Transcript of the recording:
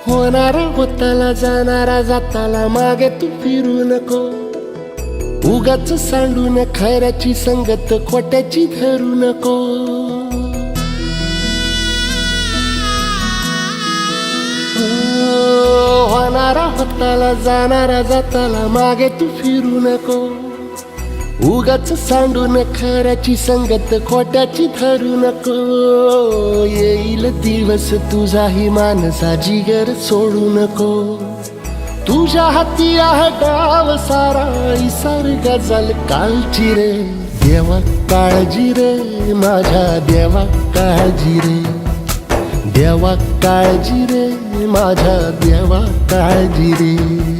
होणारा होताला जाणारा जाताला मागे तू फिरू नको. उगाच सांडून खऱ्याची संगत खोट्याची धरू नको. होणारा होताला जाणारा जाताला मागे तू फिरू नको. उगाच सांडून खऱ्याची संगत खोट्याची धरू नको. येईल दिवस तुझाही मानसा जिगर सोडू नको. तुझ्या हाती आहे डाव सारा इसार गजल कालची रे. देवा काळजी रे माझ्या देवा काळजी रे. देवा काळजी रे माझ्या देवा काळजी रे.